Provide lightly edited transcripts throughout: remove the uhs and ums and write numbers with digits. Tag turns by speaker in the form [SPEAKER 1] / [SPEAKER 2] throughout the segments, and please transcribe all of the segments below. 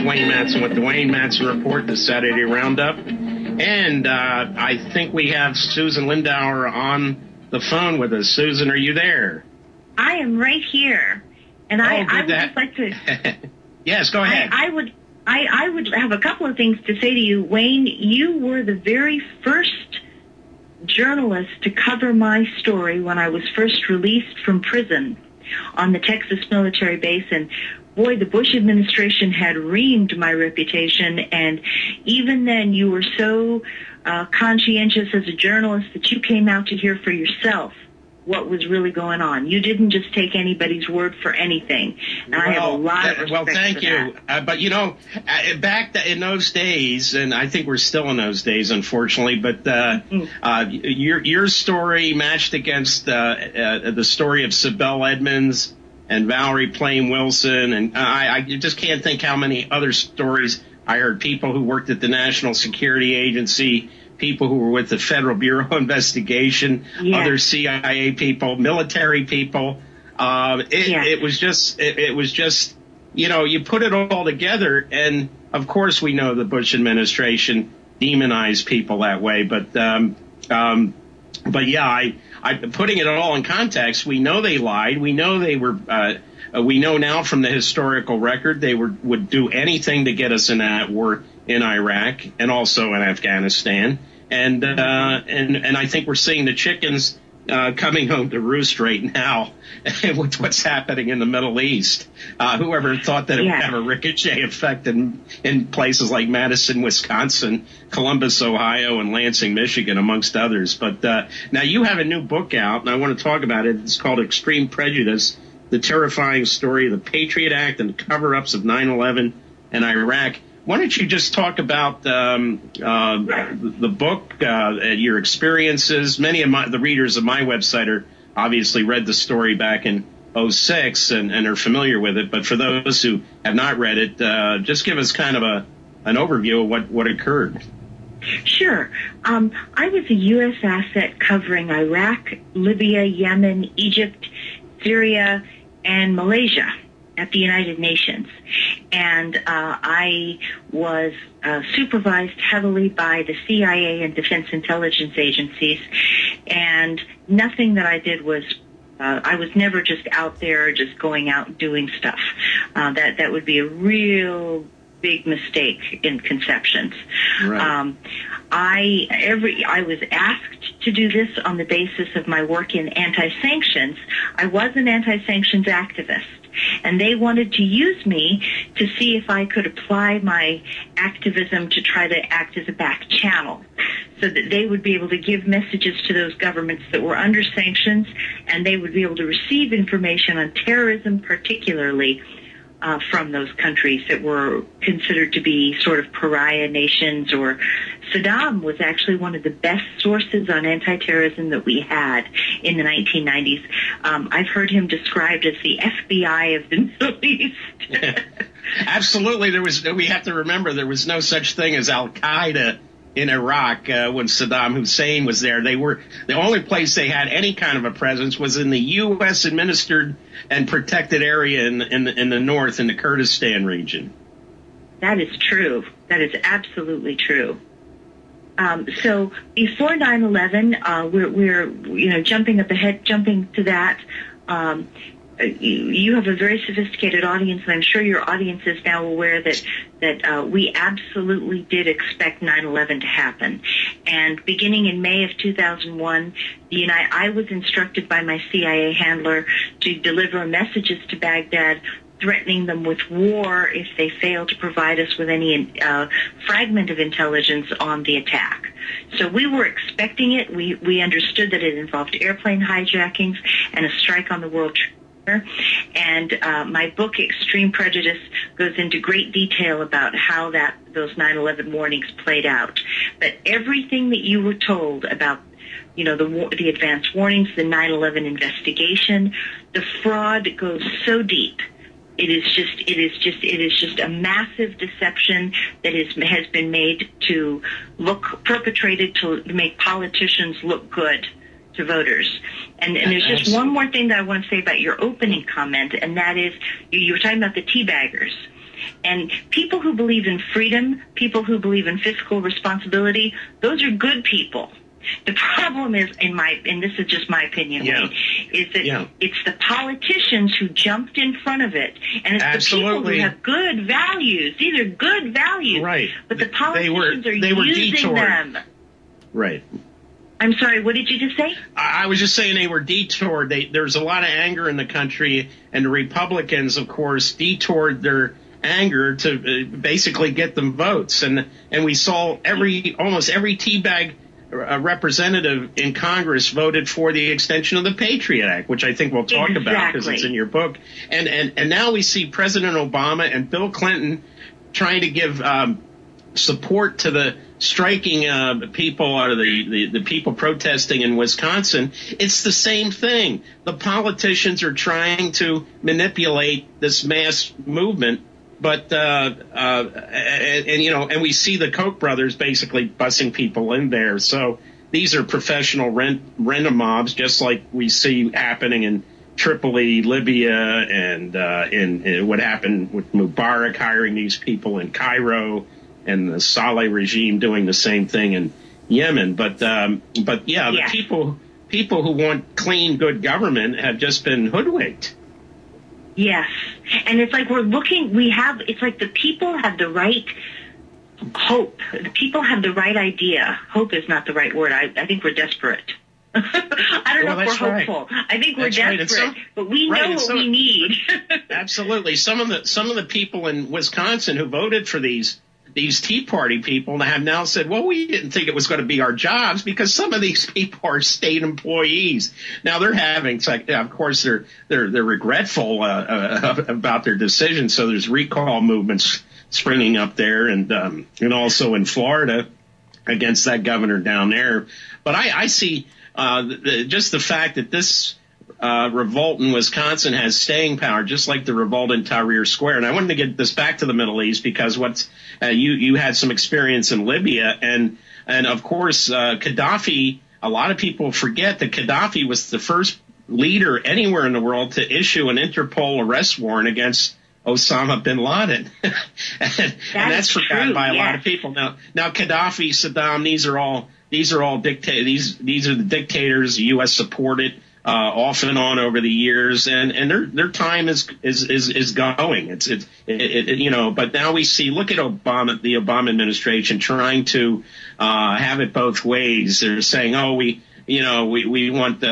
[SPEAKER 1] Wayne Madsen with the Wayne Madsen Report, the Saturday Roundup. And I think we have Susan Lindauer on the phone with us. Susan, are you there?
[SPEAKER 2] I am right here. And I would just like to...
[SPEAKER 1] Yes, go ahead.
[SPEAKER 2] I would have a couple of things to say to you. Wayne, you were the very first journalist to cover my story when I was first released from prison on the Texas military base. And boy, the Bush administration had reamed my reputation. And even then, you were so conscientious as a journalist that you came out to hear for yourself what was really going on. You didn't just take anybody's word for anything. And I have a lot of respect for
[SPEAKER 1] thank you. But, you know, back in those days, and I think we're still in those days, unfortunately, but your story matched against the story of Sibel Edmonds and Valerie Plame Wilson, and I just can't think how many other stories I heard. People who worked at the National Security Agency, people who were with the Federal Bureau of Investigation, other CIA people, military people. It was just, you know, you put it all together, and of course we know the Bush administration demonized people that way, but yeah, I putting it all in context, we know they lied. We know they were. We know now from the historical record they would do anything to get us in that war in Iraq and also in Afghanistan. And I think we're seeing the chickens coming home to roost right now with what's happening in the Middle East. Whoever thought that it would have a ricochet effect in places like Madison, Wisconsin, Columbus, Ohio, and Lansing, Michigan, amongst others. But now you have a new book out, and I want to talk about it. It's called Extreme Prejudice, The Terrifying Story of the Patriot Act and the Cover-Ups of 9/11 and Iraq. Why don't you just talk about the book, your experiences? Many of the readers of my website are obviously read the story back in '06 and are familiar with it. But for those who have not read it, just give us kind of an overview of what occurred.
[SPEAKER 2] Sure. I was a U.S. asset covering Iraq, Libya, Yemen, Egypt, Syria, and Malaysia at the United Nations. And I was supervised heavily by the CIA and Defense Intelligence agencies. And nothing that I did was, I was never just out there just going out and doing stuff. That would be a real big mistake in conceptions. Right. I was asked to do this on the basis of my work in anti-sanctions. I was an anti-sanctions activist, and they wanted to use me to see if I could apply my activism to try to act as a back channel so that they would be able to give messages to those governments that were under sanctions, and they would be able to receive information on terrorism particularly from those countries that were considered to be sort of pariah nations. Or Saddam was actually one of the best sources on anti-terrorism that we had in the 1990s. I've heard him described as the FBI of the Middle East.
[SPEAKER 1] Absolutely. We have to remember there was no such thing as Al-Qaeda in Iraq when Saddam Hussein was there. They were the only place they had any kind of a presence was in the U.S. administered and protected area in the north, in the Kurdistan region. That is true.
[SPEAKER 2] That is absolutely true. So before 9/11, we're jumping to that. You have a very sophisticated audience, and I'm sure your audience is now aware that we absolutely did expect 9/11 to happen. And beginning in May of 2001, I was instructed by my CIA handler to deliver messages to Baghdad threatening them with war if they failed to provide us with any fragment of intelligence on the attack. So we were expecting it. We understood that it involved airplane hijackings and a strike on the World Trade Center. And my book, Extreme Prejudice, goes into great detail about how those 9/11 warnings played out. But everything that you were told about, the advance warnings, the 9/11 investigation, the fraud goes so deep. It is just a massive deception that has been made perpetrated to make politicians look good to voters. And there's just one more thing that I want to say about your opening comment, and that is you were talking about the teabaggers. And people who believe in freedom, people who believe in fiscal responsibility, those are good people. The problem is, and this is just my opinion, Wayne, is that it's the politicians who jumped in front of it, and it's the people who have good values. These are good values,
[SPEAKER 1] right?
[SPEAKER 2] But the politicians are using them.
[SPEAKER 1] Right.
[SPEAKER 2] I'm sorry, what did you just say?
[SPEAKER 1] I was just saying they were detoured. There's a lot of anger in the country, and the Republicans, of course, detoured their anger to basically get them votes. And we saw almost every teabag representative in Congress voted for the extension of the Patriot Act, which I think we'll talk about because it's in your book. And now we see President Obama and Bill Clinton trying to give support to the striking people, or the people protesting in Wisconsin. It's the same thing. The politicians are trying to manipulate this mass movement. But and we see the Koch brothers basically busing people in there. So these are professional random mobs, just like we see happening in Tripoli, Libya, and in what happened with Mubarak hiring these people in Cairo, and the Saleh regime doing the same thing in Yemen. But the people who want clean, good government have just been hoodwinked.
[SPEAKER 2] Yes. And it's like it's like the people have the right hope. The people have the right idea. Hope is not the right word. I think we're desperate. I don't know if we're hopeful. I think we're desperate, but we know what we need.
[SPEAKER 1] Absolutely. Some of the people in Wisconsin who voted for these Tea Party people have now said, well, we didn't think it was going to be our jobs because some of these people are state employees. Now they're of course, they're regretful about their decision. So there's recall movements springing up there, and also in Florida against that governor down there. But I see just the fact that this revolt in Wisconsin has staying power, just like the revolt in Tahrir Square. And I wanted to get this back to the Middle East because you had some experience in Libya, and of course Gaddafi. A lot of people forget that Gaddafi was the first leader anywhere in the world to issue an Interpol arrest warrant against Osama bin Laden, and that's forgotten by a lot of people. Now Gaddafi, Saddam, these are all these are the dictators the U.S. supported. Off and on over the years, and their time is going. But now we see. Look at the Obama administration trying to have it both ways. They're saying, oh, we want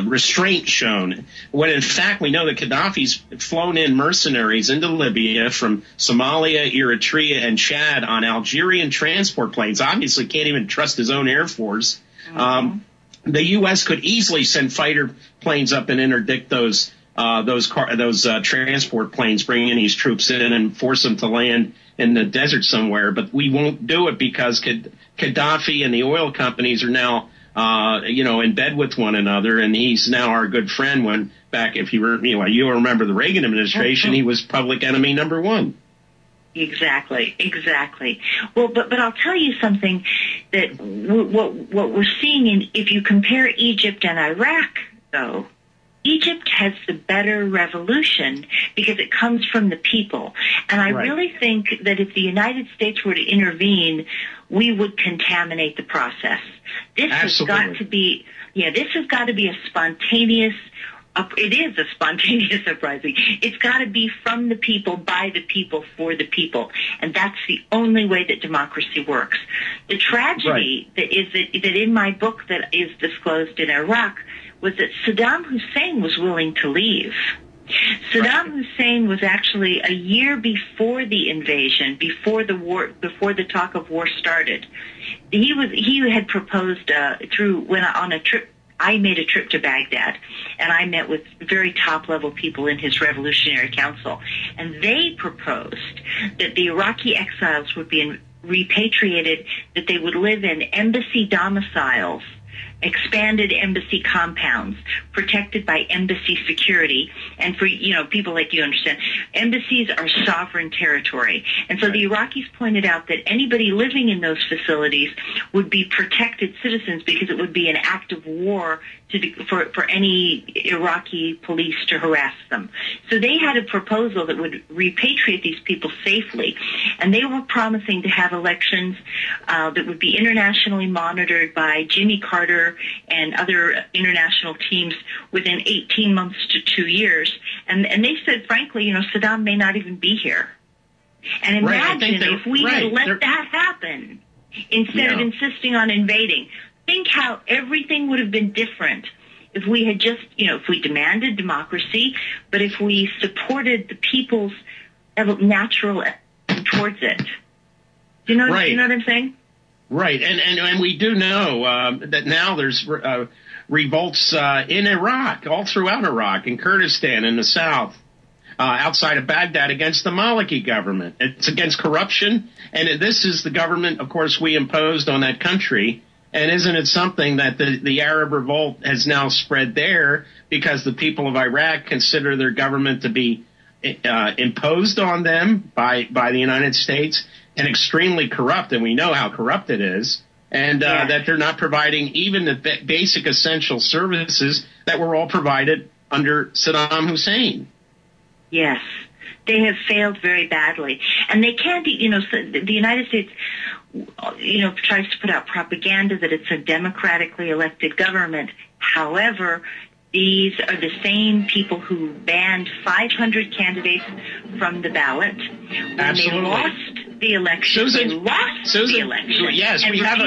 [SPEAKER 1] restraint shown, when in fact we know that Gaddafi's flown in mercenaries into Libya from Somalia, Eritrea, and Chad on Algerian transport planes. Obviously, can't even trust his own air force. Mm-hmm. The U.S. could easily send fighter planes up and interdict those transport planes, bringing these troops in and force them to land in the desert somewhere. But we won't do it because Gaddafi and the oil companies are now, in bed with one another, and he's now our good friend. When back, if you remember the Reagan administration, he was public enemy number one.
[SPEAKER 2] Exactly. Well, but I'll tell you something that what we're seeing if you compare Egypt and Iraq, though, Egypt has the better revolution because it comes from the people. And I really think that if the United States were to intervene, we would contaminate the process. This has got to be a spontaneous. It is a spontaneous uprising. It's got to be from the people, by the people, for the people. And that's the only way that democracy works. The tragedy that in my book that is disclosed in Iraq was that Saddam Hussein was willing to leave. Saddam Hussein was actually a year before the invasion, before the war, before the talk of war started. He had proposed on a trip. I made a trip to Baghdad, and I met with very top-level people in his Revolutionary Council, and they proposed that the Iraqi exiles would be repatriated, that they would live in embassy domiciles, expanded embassy compounds, protected by embassy security. And for, people like you understand, embassies are sovereign territory. And so the Iraqis pointed out that anybody living in those facilities would be protected citizens because it would be an act of war for any Iraqi police to harass them. So they had a proposal that would repatriate these people safely, and they were promising to have elections that would be internationally monitored by Jimmy Carter and other international teams within 18 months to 2 years. And they said, frankly, Saddam may not even be here. And imagine if we had let that happen instead of insisting on invading. Think how everything would have been different if we had just, if we demanded democracy, but if we supported the people's natural towards it. Do you know, you know what I'm saying?
[SPEAKER 1] Right. And we do know that now there's revolts in Iraq, all throughout Iraq, in Kurdistan, in the south, outside of Baghdad, against the Maliki government. It's against corruption. And this is the government, of course, we imposed on that country. And isn't it something that the Arab revolt has now spread there because the people of Iraq consider their government to be imposed on them by the United States and extremely corrupt, and we know how corrupt it is, and that they're not providing even the basic essential services that were all provided under Saddam Hussein.
[SPEAKER 2] Yes. They have failed very badly. And they can't be, the United States, tries to put out propaganda that it's a democratically elected government. However, these are the same people who banned 500 candidates from the ballot. When
[SPEAKER 1] Absolutely.
[SPEAKER 2] They lost the election.
[SPEAKER 1] Susan,
[SPEAKER 2] they lost the election.
[SPEAKER 1] Yes, we have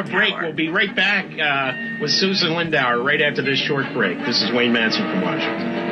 [SPEAKER 1] a break. Power. We'll be right back with Susan Lindauer right after this short break. This is Wayne Madsen from Washington.